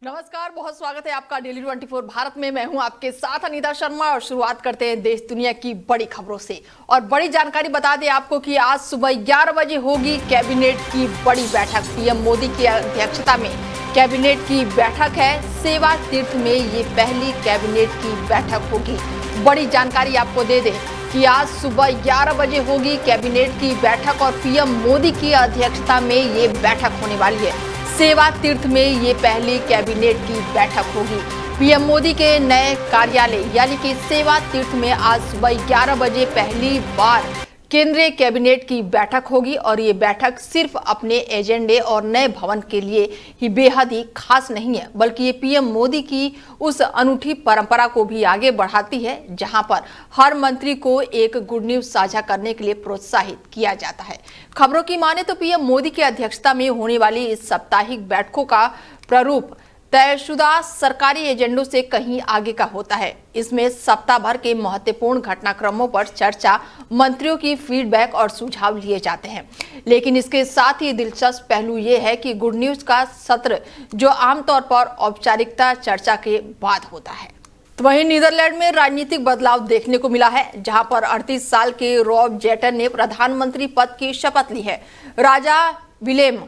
नमस्कार, बहुत स्वागत है आपका डेली 24 भारत में। मैं हूं आपके साथ अनीता शर्मा और शुरुआत करते हैं देश दुनिया की बड़ी खबरों से। और बड़ी जानकारी बता दें आपको कि आज सुबह 11 बजे होगी कैबिनेट की बड़ी बैठक। पीएम मोदी की अध्यक्षता में कैबिनेट की बैठक है। सेवा तीर्थ में ये पहली कैबिनेट की बैठक होगी। बड़ी जानकारी आपको दे दें कि आज सुबह 11 बजे होगी कैबिनेट की बैठक और पीएम मोदी की अध्यक्षता में ये बैठक होने वाली है। सेवा तीर्थ में ये पहली कैबिनेट की बैठक होगी। पीएम मोदी के नए कार्यालय यानी कि सेवा तीर्थ में आज सुबह 11 बजे पहली बार केंद्रीय कैबिनेट की बैठक होगी और ये बैठक सिर्फ अपने एजेंडे और नए भवन के लिए ही बेहद ही खास नहीं है, बल्कि ये पीएम मोदी की उस अनूठी परंपरा को भी आगे बढ़ाती है जहां पर हर मंत्री को एक गुड न्यूज साझा करने के लिए प्रोत्साहित किया जाता है। खबरों की माने तो पीएम मोदी की अध्यक्षता में होने वाली इस साप्ताहिक बैठकों का प्रारूप तयशुदा सरकारी एजेंडों से कहीं आगे का होता है। इसमें सप्ताह भर के महत्वपूर्ण घटनाक्रमों पर चर्चा, मंत्रियों की फीडबैक और सुझाव लिए जाते हैं। लेकिन इसके साथ ही दिलचस्प पहलू ये है कि गुड न्यूज का सत्र जो आमतौर पर औपचारिकता चर्चा के बाद होता है। तो वहीं नीदरलैंड में राजनीतिक बदलाव देखने को मिला है, जहां पर 38 साल के रॉब जेटन ने प्रधानमंत्री पद की शपथ ली है। राजा विलेम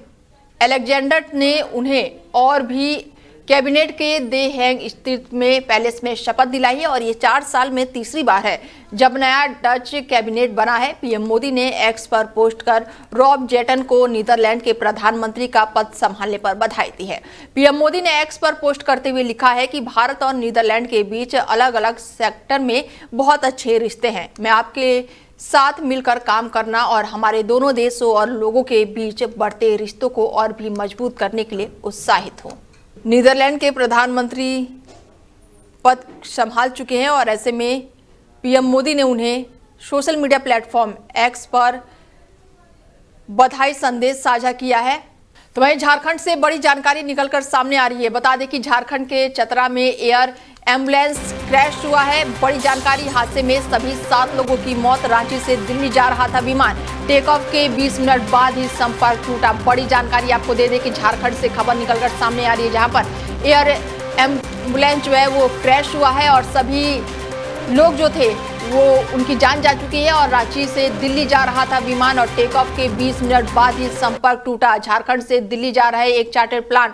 अलेक्जेंडर ने उन्हें और भी कैबिनेट के दे हैंग स्थित में पैलेस में शपथ दिलाई है और ये 4 साल में तीसरी बार है जब नया डच कैबिनेट बना है। पीएम मोदी ने एक्स पर पोस्ट कर रॉब जेटन को नीदरलैंड के प्रधानमंत्री का पद संभालने पर बधाई दी है। पीएम मोदी ने एक्स पर पोस्ट करते हुए लिखा है कि भारत और नीदरलैंड के बीच अलग अलग सेक्टर में बहुत अच्छे रिश्ते हैं। मैं आपके साथ मिलकर काम करना और हमारे दोनों देशों और लोगों के बीच बढ़ते रिश्तों को और भी मजबूत करने के लिए उत्साहित हूँ। नीदरलैंड के प्रधानमंत्री पद संभाल चुके हैं और ऐसे में पीएम मोदी ने उन्हें सोशल मीडिया प्लेटफॉर्म एक्स पर बधाई संदेश साझा किया है। तो वहीं झारखंड से बड़ी जानकारी निकलकर सामने आ रही है। बता दें कि झारखंड के चतरा में एयर एम्बुलेंस क्रैश हुआ है। बड़ी जानकारी, हादसे में सभी 7 लोगों की मौत। रांची से दिल्ली जा रहा था विमान, टेक ऑफ के 20 मिनट बाद ही संपर्क टूटा। बड़ी जानकारी आपको दे दें कि झारखंड से खबर निकलकर सामने आ रही है, जहां पर एयर एम्बुलेंस जो है वो क्रैश हुआ है और सभी लोग जो थे वो उनकी जान जा चुकी है और रांची से दिल्ली जा रहा था विमान और टेक ऑफ के 20 मिनट बाद ही संपर्क टूटा। झारखंड से दिल्ली जा रहे एक चार्टर प्लान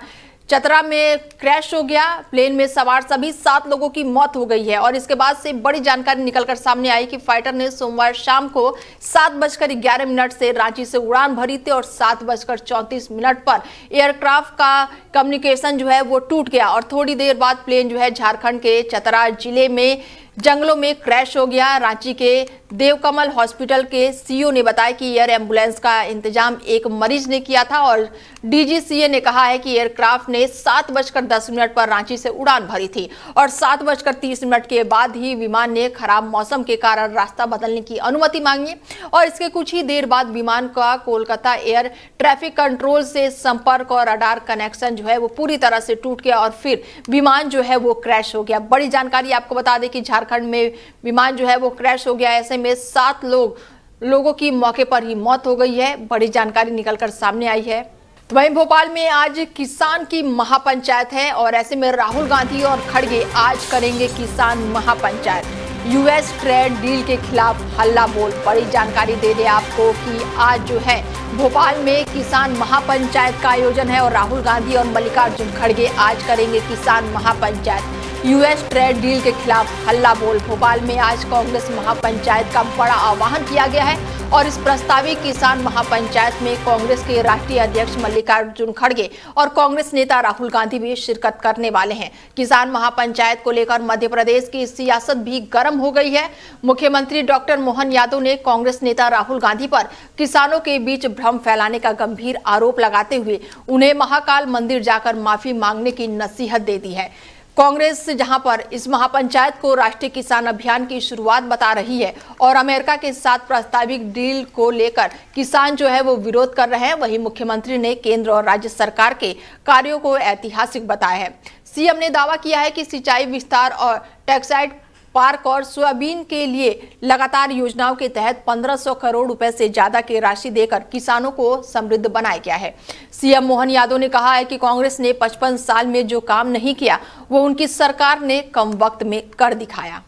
चतरा में क्रैश हो गया। प्लेन में सवार सभी 7 लोगों की मौत हो गई है और इसके बाद से बड़ी जानकारी निकलकर सामने आई कि फाइटर ने सोमवार शाम को 7:11 से रांची से उड़ान भरी थी और 7:34 पर एयरक्राफ्ट का कम्युनिकेशन जो है वो टूट गया और थोड़ी देर बाद प्लेन जो है झारखंड के चतरा जिले में जंगलों में क्रैश हो गया। रांची के देवकमल हॉस्पिटल के सीईओ ने बताया कि एयर एम्बुलेंस का इंतजाम एक मरीज ने किया था और डीजीसीए ने कहा है कि एयरक्राफ्ट ने 7:10 पर रांची से उड़ान भरी थी और 7:30 के बाद ही विमान ने खराब मौसम के कारण रास्ता बदलने की अनुमति मांगी और इसके कुछ ही देर बाद विमान का कोलकाता एयर ट्रैफिक कंट्रोल से संपर्क और रडार कनेक्शन जो है वो पूरी तरह से टूट गया और फिर विमान जो है वो क्रैश हो गया। बड़ी जानकारी आपको बता दें कि झारखंड में विमान जो है वो क्रैश हो गया। ऐसे में 7 लोगों की मौके पर ही मौत हो गई है। बड़ी जानकारी निकलकर सामने आई है। तो वहीं भोपाल में आज किसान की महापंचायत है और ऐसे में राहुल गांधी और खड़गे आज करेंगे किसान महापंचायत। यूएस ट्रेड डील के खिलाफ हल्ला बोल। बड़ी जानकारी दे दे आपको कि आज जो है भोपाल में किसान महापंचायत का आयोजन है और राहुल गांधी और मल्लिकार्जुन खड़गे आज करेंगे किसान महापंचायत। यूएस ट्रेड डील के खिलाफ हल्ला बोल। भोपाल में आज कांग्रेस महापंचायत का बड़ा आह्वान किया गया है और इस प्रस्तावित किसान महापंचायत में कांग्रेस के राष्ट्रीय अध्यक्ष मल्लिकार्जुन खड़गे और कांग्रेस नेता राहुल गांधी भी शिरकत करने वाले हैं। किसान महापंचायत को लेकर मध्य प्रदेश की सियासत भी गर्म हो गई है। मुख्यमंत्री डॉक्टर मोहन यादव ने कांग्रेस नेता राहुल गांधी पर किसानों के बीच भ्रम फैलाने का गंभीर आरोप लगाते हुए उन्हें महाकाल मंदिर जाकर माफी मांगने की नसीहत दे दी है। कांग्रेस जहां पर इस महापंचायत को राष्ट्रीय किसान अभियान की शुरुआत बता रही है और अमेरिका के साथ प्रस्तावित डील को लेकर किसान जो है वो विरोध कर रहे हैं, वहीं मुख्यमंत्री ने केंद्र और राज्य सरकार के कार्यों को ऐतिहासिक बताया है। सीएम ने दावा किया है कि सिंचाई विस्तार और टेक्सटाइल पार्क और सोयाबीन के लिए लगातार योजनाओं के तहत 1500 करोड़ रुपए से ज्यादा की राशि देकर किसानों को समृद्ध बनाया गया है। सीएम मोहन यादव ने कहा है कि कांग्रेस ने 55 साल में जो काम नहीं किया वो उनकी सरकार ने कम वक्त में कर दिखाया।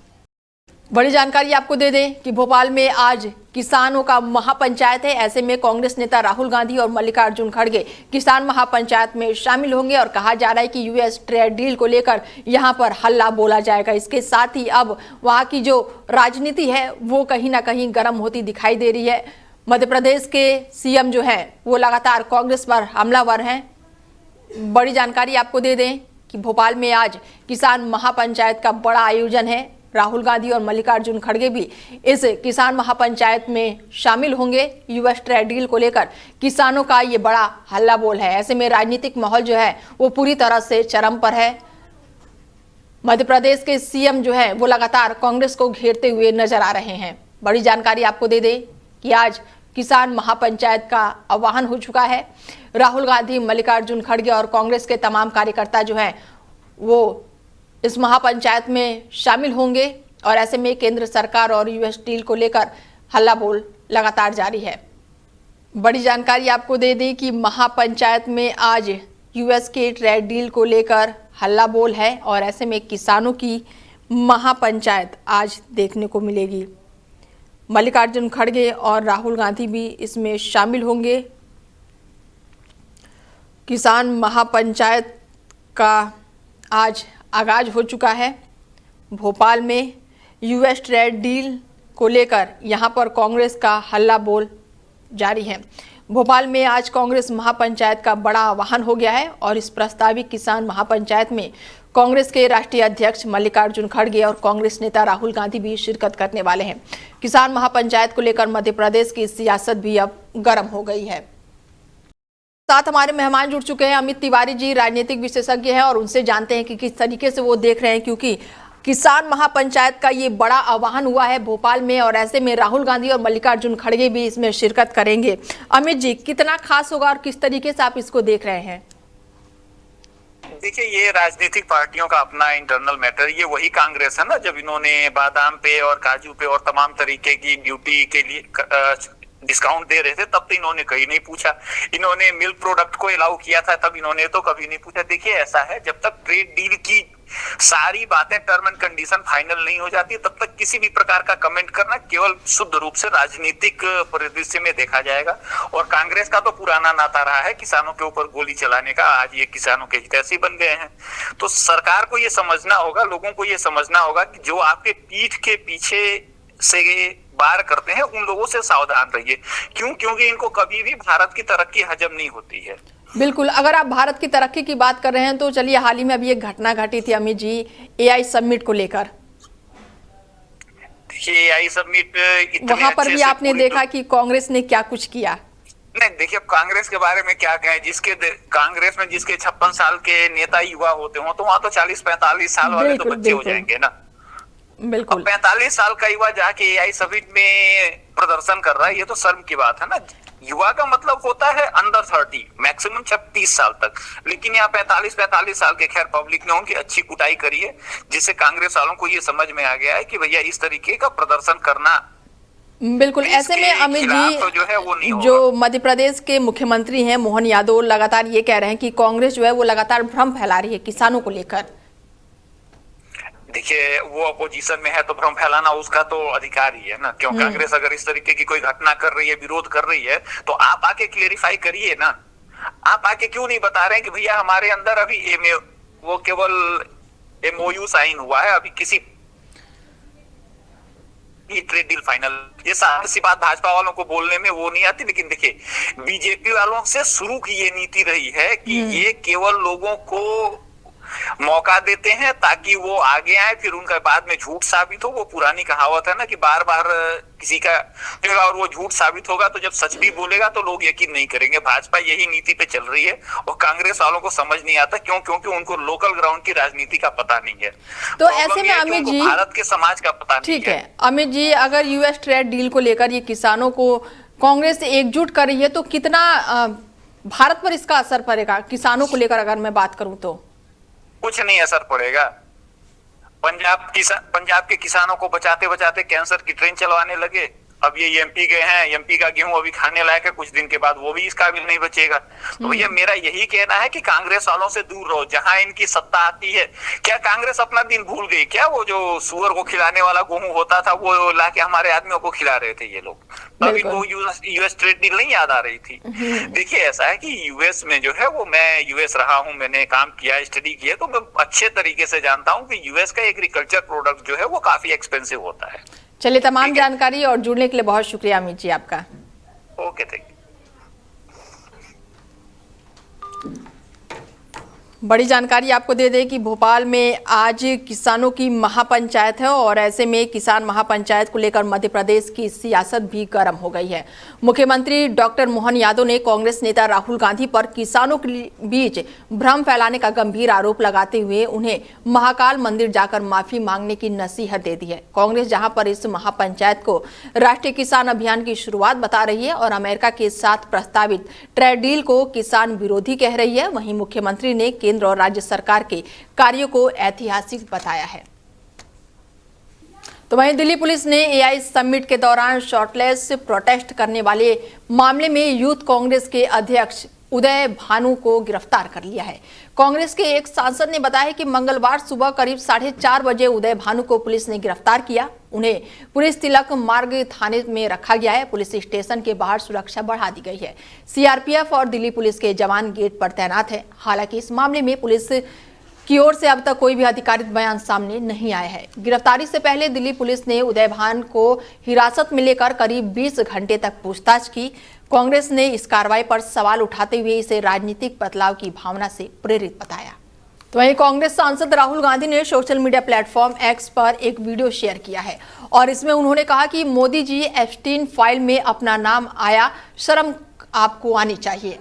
बड़ी जानकारी आपको दे दें कि भोपाल में आज किसानों का महापंचायत है। ऐसे में कांग्रेस नेता राहुल गांधी और मल्लिकार्जुन खड़गे किसान महापंचायत में शामिल होंगे और कहा जा रहा है कि यूएस ट्रेड डील को लेकर यहां पर हल्ला बोला जाएगा। इसके साथ ही अब वहां की जो राजनीति है वो कहीं ना कहीं गर्म होती दिखाई दे रही है। मध्य प्रदेश के सीएम जो है वो लगातार कांग्रेस पर हमलावर हैं। बड़ी जानकारी आपको दे दें कि भोपाल में आज किसान महापंचायत का बड़ा आयोजन है। राहुल गांधी और मल्लिकार्जुन खड़गे भी इस किसान महापंचायत में शामिल होंगे। यूएस ट्रेड डील को लेकर किसानों का ये बड़ा हल्ला बोल है। ऐसे में राजनीतिक माहौल जो है वो पूरी तरह से चरम पर है। मध्य प्रदेश के सीएम जो है वो लगातार कांग्रेस को घेरते हुए नजर आ रहे हैं। बड़ी जानकारी आपको दे दें कि आज किसान महापंचायत का आह्वान हो चुका है। राहुल गांधी, मल्लिकार्जुन खड़गे और कांग्रेस के तमाम कार्यकर्ता जो हैं वो इस महापंचायत में शामिल होंगे और ऐसे में केंद्र सरकार और यूएस डील को लेकर हल्ला बोल लगातार जारी है। बड़ी जानकारी आपको दे दें कि महापंचायत में आज यूएस के ट्रेड डील को लेकर हल्ला बोल है और ऐसे में किसानों की महापंचायत आज देखने को मिलेगी। मल्लिकार्जुन खड़गे और राहुल गांधी भी इसमें शामिल होंगे। किसान महापंचायत का आज आगाज हो चुका है। भोपाल में यूएस ट्रेड डील को लेकर यहां पर कांग्रेस का हल्ला बोल जारी है। भोपाल में आज कांग्रेस महापंचायत का बड़ा आह्वान हो गया है और इस प्रस्तावित किसान महापंचायत में कांग्रेस के राष्ट्रीय अध्यक्ष मल्लिकार्जुन खड़गे और कांग्रेस नेता राहुल गांधी भी शिरकत करने वाले हैं। किसान महापंचायत को लेकर मध्य प्रदेश की सियासत भी अब गर्म हो गई है। साथ हमारे मेहमान जुड़ चुके हैं अमित तिवारी जी, राजनीतिक विशेषज्ञ हैं और उनसे जानते हैं कि किस तरीके से वो देख रहे हैं, क्योंकि किसान महापंचायत का ये बड़ा आह्वान हुआ है भोपाल में और ऐसे में राहुल गांधी और मल्लिकार्जुन खड़गे भी इसमें शिरकत करेंगे। अमित जी, कितना खास होगा और किस तरीके से आप इसको देख रहे हैं? देखिए, ये राजनीतिक पार्टियों का अपना इंटरनल मैटर। ये वही कांग्रेस है ना, जब इन्होंने बादाम पे और काजू पे और तमाम तरीके की ड्यूटी के लिए डिस्काउंट दे रहे थे, तब तो इन्होंने कहीं नहीं पूछा। इन्होंने मिल्क प्रोडक्ट को अलाउ किया था, तब इन्होंने तो कभी नहीं पूछा। देखिए, ऐसा है, जब तक ट्रेड डील की सारी बातें टर्म एंड कंडीशन फाइनल नहीं हो जाती तब तक किसी भी प्रकार का कमेंट करना केवल शुद्ध रूप से राजनीतिक परिदृश्य में देखा जाएगा। और कांग्रेस का तो पुराना नाता रहा है किसानों के ऊपर गोली चलाने का। आज ये किसानों के हितैषी बन गए हैं। तो सरकार को ये समझना होगा, लोगों को ये समझना होगा कि जो आपके पीठ के पीछे से बार करते हैं उन लोगों से सावधान रहिए। क्यों? क्योंकि इनको कभी भी भारत की तरक्की हजम नहीं होती है। बिल्कुल, अगर आप भारत की तरक्की की बात कर रहे हैं तो चलिए, हाल ही में अभी एक घटना घटी थी अमित जी, एआई समिट को लेकर। देखिए, एआई समिट वहां पर भी आपने देखा कि कांग्रेस ने क्या कुछ किया। नहीं, देखिए, कांग्रेस के बारे में क्या कहें। कांग्रेस में जिसके 56 साल के नेता युवा होते हो तो वहां तो 40-45 साल वाले तो बच्चे हो जाएंगे ना। बिल्कुल, 45 साल का युवा जाके एआई समिट में प्रदर्शन कर रहा है, ये तो शर्म की बात है ना। युवा का मतलब होता है अंडर 30, मैक्सिमम 36 साल तक। लेकिन यहाँ 45 साल के, खैर पब्लिक ने उनकी अच्छी कुटाई करी है, जिससे कांग्रेस वालों को ये समझ में आ गया है कि भैया इस तरीके का प्रदर्शन करना बिल्कुल। ऐसे में अमित जी, तो जो है वो नहीं होगा। जो मध्य प्रदेश के मुख्यमंत्री हैं मोहन यादव लगातार ये कह रहे हैं कि कांग्रेस जो है वो लगातार भ्रम फैला रही है किसानों को लेकर। देखिए, वो अपोजिशन में है तो भ्रम फैलाना उसका तो अधिकार ही है ना। क्यों? कांग्रेस अगर इस तरीके की कोई घटना कर रही है, विरोध कर रही है, तो आप आके क्लेरिफाई करिए ना। आप आके क्यों नहीं बता रहे हैं कि भैया हमारे अंदर अभी वो केवल एमओयू साइन हुआ है, अभी किसी ट्रेड डील फाइनल। ये सारी सी बात भाजपा वालों को बोलने में वो नहीं आती। लेकिन देखिए, बीजेपी वालों से शुरू की ये नीति रही है कि ये केवल लोगों को मौका देते हैं ताकि वो आगे आए, फिर उनका बाद में झूठ साबित हो। वो पुरानी कहावत है ना कि बार बार किसी का, और वो झूठ साबित होगा तो जब सच भी बोलेगा तो लोग यकीन नहीं करेंगे। भाजपा यही नीति पे चल रही है और कांग्रेस वालों को समझ नहीं आता। क्यों? क्योंकि उनको लोकल ग्राउंड की राजनीति का पता नहीं है। तो ऐसे में अमित जी, भारत के समाज का पता नहीं है। ठीक है अमित जी, अगर यूएस ट्रेड डील को लेकर ये किसानों को कांग्रेस एकजुट कर रही है तो कितना भारत पर इसका असर पड़ेगा? किसानों को लेकर अगर मैं बात करूं तो कुछ नहीं असर पड़ेगा। पंजाब के किसानों को बचाते बचाते कैंसर की ट्रेन चलवाने लगे। अब ये एमपी गए हैं, एमपी का गेहूं अभी खाने लायक है, कुछ दिन के बाद वो भी इस काबिल नहीं बचेगा। तो भैया मेरा यही कहना है कि कांग्रेस वालों से दूर रहो, जहां इनकी सत्ता आती है। क्या कांग्रेस अपना दिन भूल गई क्या? वो जो सुअर को खिलाने वाला गेहूं होता था वो लाके हमारे आदमियों को खिला रहे थे ये लोग, तब इनको यूएस ट्रेड डील नहीं याद आ रही थी। देखिए ऐसा है कि यूएस में जो है वो, मैं यूएस रहा हूँ, मैंने काम किया, स्टडी किया, तो मैं अच्छे तरीके से जानता हूँ कि यूएस का एग्रीकल्चर प्रोडक्ट जो है वो काफी एक्सपेंसिव होता है। चलिए, तमाम जानकारी और जुड़ने के लिए बहुत शुक्रिया अमित जी आपका। Okay, thank you. बड़ी जानकारी आपको दे दें कि भोपाल में आज किसानों की महापंचायत है और ऐसे में किसान महापंचायत को लेकर मध्य प्रदेश की सियासत भी गर्म हो गई है। मुख्यमंत्री डॉक्टर मोहन यादव ने कांग्रेस नेता राहुल गांधी पर किसानों के बीच भ्रम फैलाने का गंभीर आरोप लगाते हुए उन्हें महाकाल मंदिर जाकर माफी मांगने की नसीहत दे दी है। कांग्रेस जहां पर इस महापंचायत को राष्ट्रीय किसान अभियान की शुरुआत बता रही है और अमेरिका के साथ प्रस्तावित ट्रेड डील को किसान विरोधी कह रही है, वहीं मुख्यमंत्री ने केंद्र और राज्य सरकार के कार्यों को ऐतिहासिक बताया है। तो वहीं दिल्ली पुलिस ने एआई समिट के दौरान शॉर्टलेस प्रोटेस्ट करने वाले मामले में यूथ कांग्रेस के अध्यक्ष उदय भानु को गिरफ्तार कर लिया है। कांग्रेस के एक सांसद ने बताया कि मंगलवार सुबह करीब 4:30 बजे उदय भानु को पुलिस ने गिरफ्तार किया। उन्हें पुलिस तिलक मार्ग थाने में रखा गया है। पुलिस स्टेशन के बाहर सुरक्षा बढ़ा दी गई है। सीआरपीएफ और दिल्ली पुलिस के जवान गेट पर तैनात है। हालांकि इस मामले में पुलिस की ओर से अब तक कोई भी आधिकारिक बयान सामने नहीं आया है। गिरफ्तारी से पहले दिल्ली पुलिस ने उदय भान को हिरासत में लेकर करीब 20 घंटे तक पूछताछ की। कांग्रेस ने इस कार्रवाई पर सवाल उठाते हुए इसे राजनीतिक बदलाव की भावना से प्रेरित बताया। तो वहीं कांग्रेस सांसद राहुल गांधी ने सोशल मीडिया प्लेटफॉर्म एक्स पर एक वीडियो शेयर किया है और इसमें उन्होंने कहा कि मोदी जी एप्स्टीन फाइल में अपना नाम आया, शर्म आपको आनी चाहिए।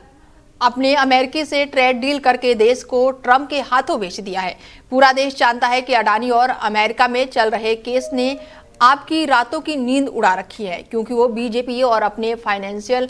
अपने अमेरिकी से ट्रेड डील करके देश को ट्रंप के हाथों बेच दिया है। पूरा देश जानता है कि अडानी और अमेरिका में चल रहे केस ने आपकी रातों की नींद उड़ा रखी है, क्योंकि वो बीजेपी और अपने फाइनेंशियल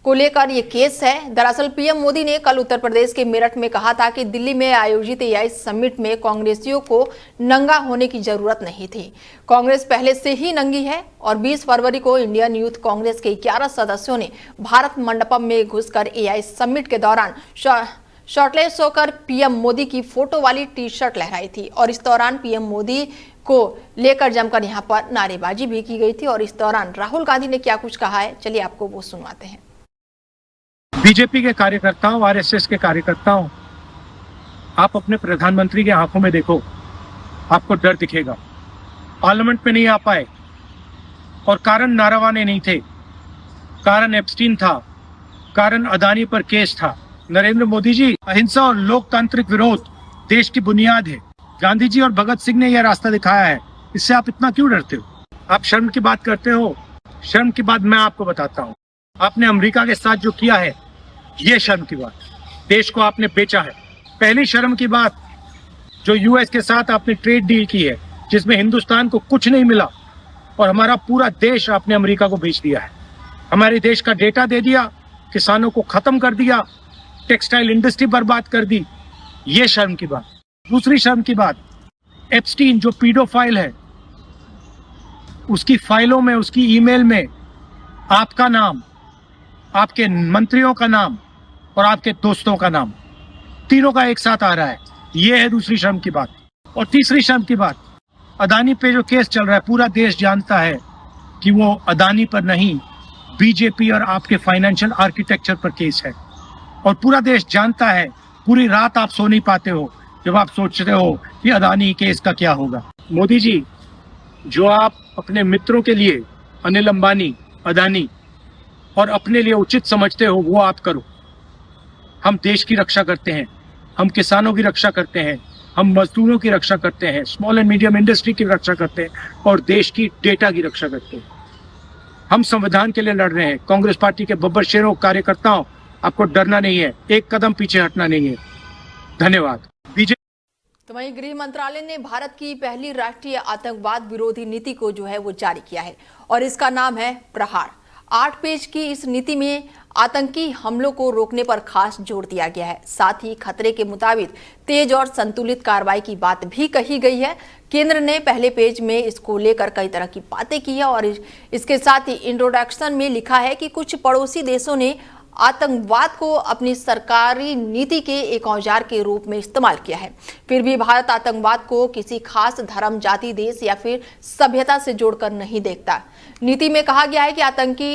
को लेकर ये केस है। दरअसल पीएम मोदी ने कल उत्तर प्रदेश के मेरठ में कहा था कि दिल्ली में आयोजित एआई समिट में कांग्रेसियों को नंगा होने की जरूरत नहीं थी। कांग्रेस पहले से ही नंगी है और 20 फरवरी को इंडियन यूथ कांग्रेस के 11 सदस्यों ने भारत मंडपम में घुसकर एआई समिट के दौरान शॉर्टलेस होकर पीएम मोदी की फोटो वाली टी शर्ट लहराई थी और इस दौरान पीएम मोदी को लेकर जमकर यहां पर नारेबाजी भी की गई थी। और इस दौरान राहुल गांधी ने क्या कुछ कहा है, चलिए आपको वो सुनवाते हैं। बीजेपी के कार्यकर्ताओं, आरएसएस के कार्यकर्ताओं, आप अपने प्रधानमंत्री के आंखों में देखो, आपको डर दिखेगा। पार्लियामेंट में नहीं आ पाए और कारण नारावाने नहीं थे, कारण एप्स्टीन था, कारण अदानी पर केस था। नरेंद्र मोदी जी, अहिंसा और लोकतांत्रिक विरोध देश की बुनियाद है। गांधी जी और भगत सिंह ने यह रास्ता दिखाया है, इससे आप इतना क्यों डरते हो? आप शर्म की बात करते हो। शर्म की बात मैं आपको बताता हूँ। आपने अमेरिका के साथ जो किया है, ये शर्म की बात। देश को आपने बेचा है। पहली शर्म की बात, जो यूएस के साथ आपने ट्रेड डील की है, जिसमें हिंदुस्तान को कुछ नहीं मिला और हमारा पूरा देश आपने अमेरिका को बेच दिया है। हमारे देश का डेटा दे दिया, किसानों को खत्म कर दिया, टेक्सटाइल इंडस्ट्री बर्बाद कर दी। ये शर्म की बात। दूसरी शर्म की बात, एप्स्टीन जो पीडोफाइल है, उसकी फाइलों में, उसकी ईमेल में आपका नाम, आपके मंत्रियों का नाम और आपके दोस्तों का नाम, तीनों का एक साथ आ रहा है। ये है दूसरी शर्म की बात। और तीसरी शर्म की बात, अदानी पे जो केस चल रहा है, पूरा देश जानता है कि वो अदानी पर नहीं, बीजेपी और आपके फाइनेंशियल आर्किटेक्चर पर केस है। और पूरा देश जानता है, पूरी रात आप सो नहीं पाते हो जब आप सोचते हो कि अदानी केस का क्या होगा। मोदी जी, जो आप अपने मित्रों के लिए, अनिल अंबानी, अदानी, और अपने लिए उचित समझते हो, वो आप करो। हम देश की रक्षा करते हैं, हम किसानों की रक्षा करते हैं, हम मजदूरों की रक्षा करते हैं, स्मॉल एंड मीडियम इंडस्ट्री की रक्षा करते हैं और देश की डेटा की रक्षा करते हैं। हम संविधान के लिए लड़ रहे हैं। कांग्रेस पार्टी के बब्बर शेरों, कार्यकर्ताओं, आपको डरना नहीं है, एक कदम पीछे हटना नहीं है। धन्यवाद। तो वहीं गृह मंत्रालय ने भारत की पहली राष्ट्रीय आतंकवाद विरोधी नीति को जो है वो जारी किया है और इसका नाम है प्रहार। 8 पेज की इस नीति में आतंकी हमलों को रोकने पर खास जोर दिया गया है। साथ ही खतरे के मुताबिक तेज और संतुलित कार्रवाई की बात भी कही गई है। केंद्र ने पहले पेज में इसको लेकर कई तरह की बातें की है और इसके साथ ही इंट्रोडक्शन में लिखा है कि कुछ पड़ोसी देशों ने आतंकवाद को अपनी सरकारी नीति के एक औजार के रूप में इस्तेमाल किया है। फिर भी भारत आतंकवाद को किसी खास धर्म, जाति, देश या फिर सभ्यता से जोड़कर नहीं देखता। नीति में कहा गया है कि आतंकी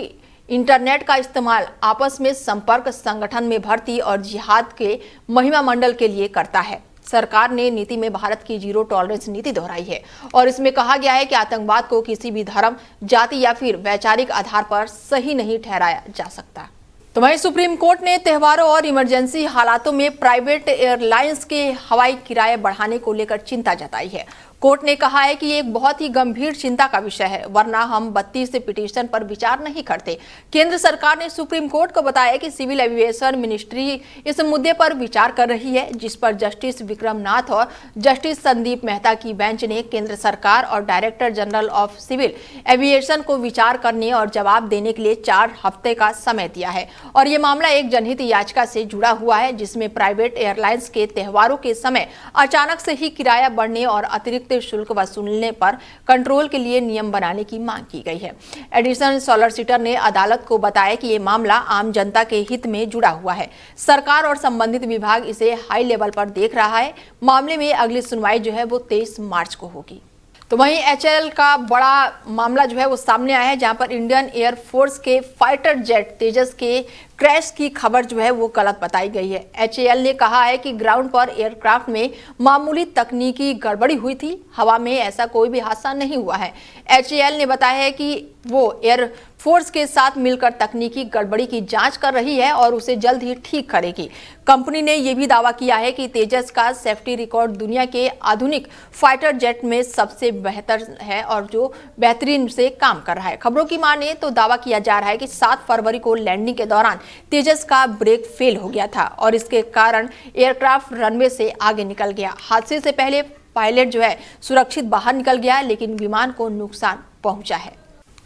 इंटरनेट का इस्तेमाल आपस में संपर्क, संगठन में भर्ती और जिहाद के महिमा मंडल के लिए करता है। सरकार ने नीति में भारत की जीरो टॉलरेंस नीति दोहराई है और इसमें कहा गया है कि आतंकवाद को किसी भी धर्म, जाति या फिर वैचारिक आधार पर सही नहीं ठहराया जा सकता। तो वहीं सुप्रीम कोर्ट ने त्योहारों और इमरजेंसी हालातों में प्राइवेट एयरलाइंस के हवाई किराए बढ़ाने को लेकर चिंता जताई है। कोर्ट ने कहा है कि ये एक बहुत ही गंभीर चिंता का विषय है, वरना हम 32 पिटीशन पर विचार नहीं करते। केंद्र सरकार ने सुप्रीम कोर्ट को बताया कि सिविल एविएशन मिनिस्ट्री इस मुद्दे पर विचार कर रही है, जिस पर जस्टिस विक्रम नाथ और जस्टिस संदीप मेहता की बेंच ने केंद्र सरकार और director general of civil aviation को विचार करने और जवाब देने के लिए 4 हफ्ते का समय दिया है। और ये मामला एक जनहित याचिका से जुड़ा हुआ है, जिसमें प्राइवेट एयरलाइंस के त्योहारों के समय अचानक से ही किराया बढ़ने और अतिरिक्त शुल्क वसूलने पर कंट्रोल के लिए नियम बनाने की मांग की गई है। एडिशनल सॉलिसिटर ने अदालत को बताया कि ये मामला आम जनता के हित में जुड़ा हुआ है। सरकार और संबंधित विभाग इसे हाई लेवल पर देख रहा है। मामले में अगली सुनवाई जो है वो 23 मार्च को होगी। तो वहीं एचएएल का बड़ा मामला जो है वो सामने आया है, जहां पर इंडियन एयरफोर्स के फाइटर जेट तेजस के क्रैश की खबर जो है वो गलत बताई गई है। एचएएल ने कहा है कि ग्राउंड पर एयरक्राफ्ट में मामूली तकनीकी गड़बड़ी हुई थी, हवा में ऐसा कोई भी हादसा नहीं हुआ है। एचएएल ने बताया है कि वो एयरफोर्स के साथ मिलकर तकनीकी गड़बड़ी की जांच कर रही है और उसे जल्द ही ठीक करेगी। कंपनी ने यह भी दावा किया है कि तेजस का सेफ्टी रिकॉर्ड दुनिया के आधुनिक फाइटर जेट में सबसे बेहतर है और जो बेहतरीन से काम कर रहा है। खबरों की माने तो दावा किया जा रहा है कि 7 फरवरी को लैंडिंग के दौरान तेजस का ब्रेक फेल हो गया था और इसके कारण एयरक्राफ्ट रनवे से आगे निकल गया। हादसे से पहले पायलट जो है सुरक्षित बाहर निकल गया, लेकिन विमान को नुकसान पहुंचा है।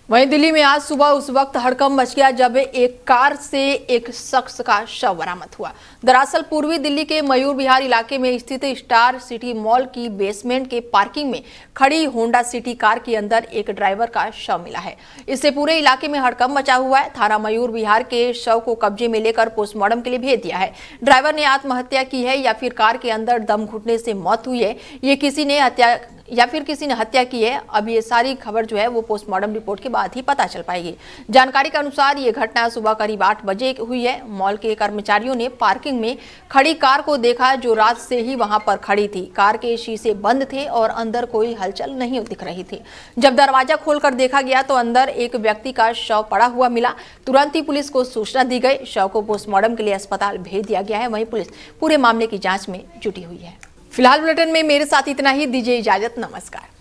वहीं दिल्ली में आज सुबह उस वक्त हड़कंप मच गया जब एक कार से एक शख्स का शव बरामद हुआ। दरअसल पूर्वी दिल्ली के मयूर विहार इलाके में स्थित स्टार सिटी मॉल की बेसमेंट के पार्किंग में खड़ी होंडा सिटी कार के अंदर एक ड्राइवर का शव मिला है। इससे पूरे इलाके में हड़कंप मचा हुआ है। थाना मयूर विहार के शव को कब्जे में लेकर पोस्टमार्टम के लिए भेज दिया है। ड्राइवर ने आत्महत्या की है या फिर कार के अंदर दम घुटने से मौत हुई है, ये किसी ने हत्या की है। अब ये सारी खबर जो है वो पोस्टमार्टम रिपोर्ट के बाद ही पता चल पाएगी। जानकारी के अनुसार ये घटना सुबह करीब 8 बजे हुई है। मॉल के कर्मचारियों ने पार्किंग में खड़ी कार को देखा, जो रात से ही वहां पर खड़ी थी। कार के शीशे बंद थे और अंदर कोई हलचल नहीं दिख रही थी। जब दरवाजा खोलकर देखा गया तो अंदर एक व्यक्ति का शव पड़ा हुआ मिला। तुरंत ही पुलिस को सूचना दी गई। शव को पोस्टमार्टम के लिए अस्पताल भेज दिया गया है। वहीं पुलिस पूरे मामले की जांच में जुटी हुई है। फिलहाल बुलेटिन में मेरे साथ इतना ही। दीजिए इजाजत, नमस्कार।